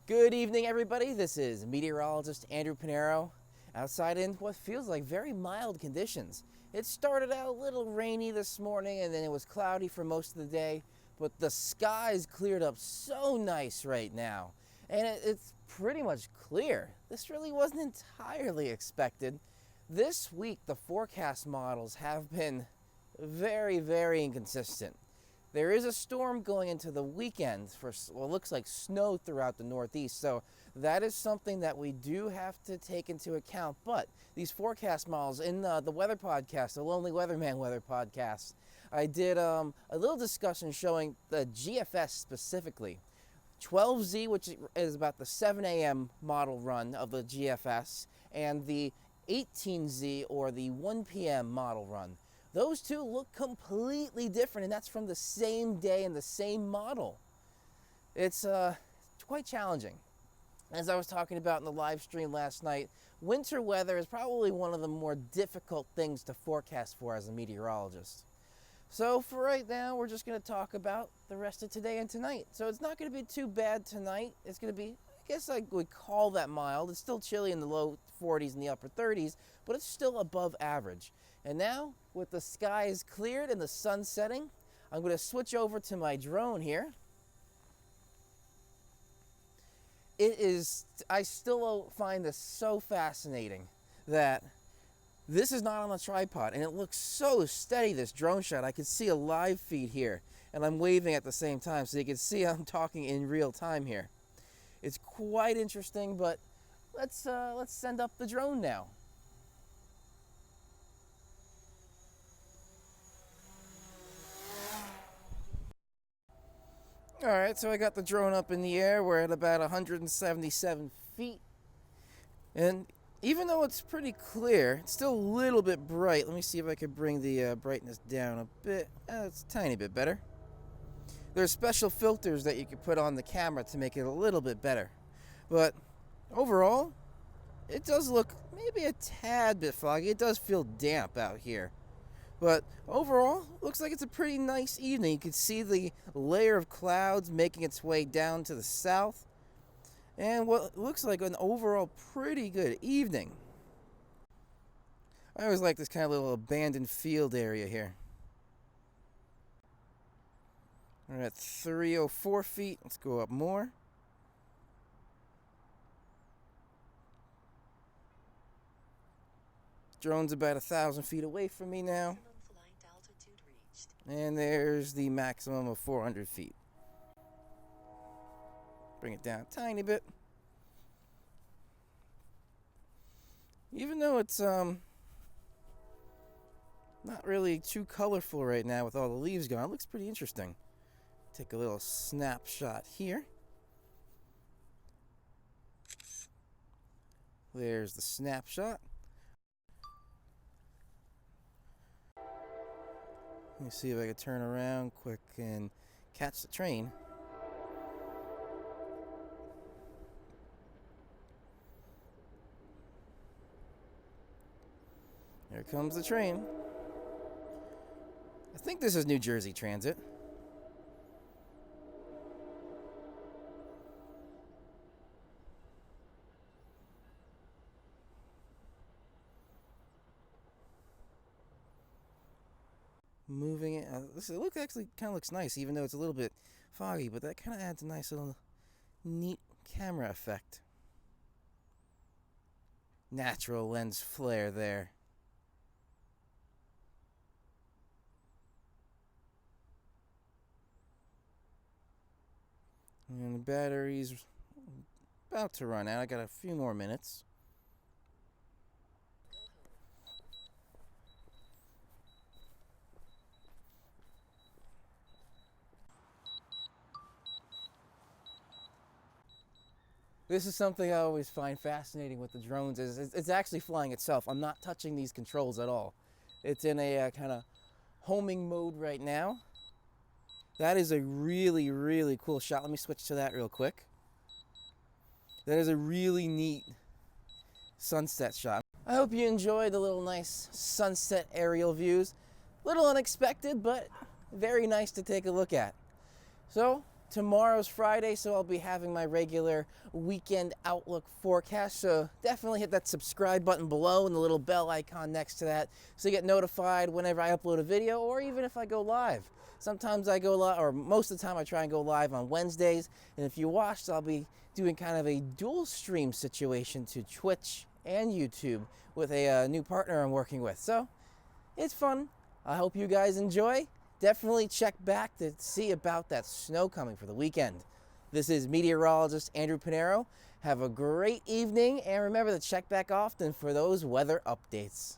Good evening, everybody. This is meteorologist Andrew Pinero outside in what feels like very mild conditions. It started out a little rainy this morning and then it was cloudy for most of the day, but the skies cleared up so nice right now. And it's pretty much clear. This really wasn't entirely expected. This week, the forecast models have been very inconsistent. There is a storm going into the weekend for what looks like snow throughout the Northeast, so that is something that we do have to take into account. But these forecast models in the weather podcast, the Lonely Weatherman weather podcast, I did a little discussion showing the GFS specifically. 12Z, which is about the 7 a.m. model run of the GFS, and the 18Z, or the 1 p.m. model run. Those two look completely different, and that's from the same day and the same model. It's quite challenging. As I was talking about in the live stream last night, winter weather is probably one of the more difficult things to forecast for as a meteorologist. So for right now, we're just going to talk about the rest of today and tonight. So it's not going to be too bad tonight. It's going to be, I guess I would call that mild. It's still chilly in the low 40s and the upper 30s, but it's still above average. And now, with the skies cleared and the sun setting, I'm going to switch over to my drone here. I still find this so fascinating that this is not on a tripod, and it looks so steady, this drone shot. I can see a live feed here, and I'm waving at the same time, so you can see I'm talking in real time here. It's quite interesting, but let's send up the drone now. All right, so I got the drone up in the air. We're at about 177 feet. And even though it's pretty clear, it's still a little bit bright. Let me see if I could bring the brightness down a bit. It's a tiny bit better. There's special filters that you can put on the camera to make it a little bit better. But overall, it does look maybe a tad bit foggy. It does feel damp out here. But overall, looks like it's a pretty nice evening. You can see the layer of clouds making its way down to the south. And what looks like an overall pretty good evening. I always like this kind of little abandoned field area here. We're at 304 feet. Let's go up more. Drone's about 1,000 feet away from me now. And there's the maximum of 400 feet. Bring it down a tiny bit. Even though it's not really too colorful right now with all the leaves gone, it looks pretty interesting. Take a little snapshot here. There's the snapshot. Let me see if I can turn around quick and catch the train. There comes the train. I think this is New Jersey Transit. Moving it. It actually kind of looks nice, even though it's a little bit foggy, but that kind of adds a nice little neat camera effect. Natural lens flare there. And the battery's about to run out. I got a few more minutes. This is something I always find fascinating with the drones. It's actually flying itself. I'm not touching these controls at all. It's in a kind of homing mode right now. That is a really cool shot. Let me switch to that real quick. That is a really neat sunset shot. I hope you enjoyed the little nice sunset aerial views. Little unexpected, but very nice to take a look at. So, Tomorrow's Friday, so I'll be having my regular weekend outlook forecast. So definitely hit that subscribe button below and the little bell icon next to that so you get notified whenever I upload a video or even if I go live. Sometimes I go live, or most of the time I try and go live on Wednesdays. And if you watched, I'll be doing kind of a dual stream situation to Twitch and YouTube with a new partner I'm working with. So it's fun. I hope you guys enjoy. Definitely check back to see about that snow coming for the weekend. This is meteorologist Andrew Pinero. Have a great evening, and remember to check back often for those weather updates.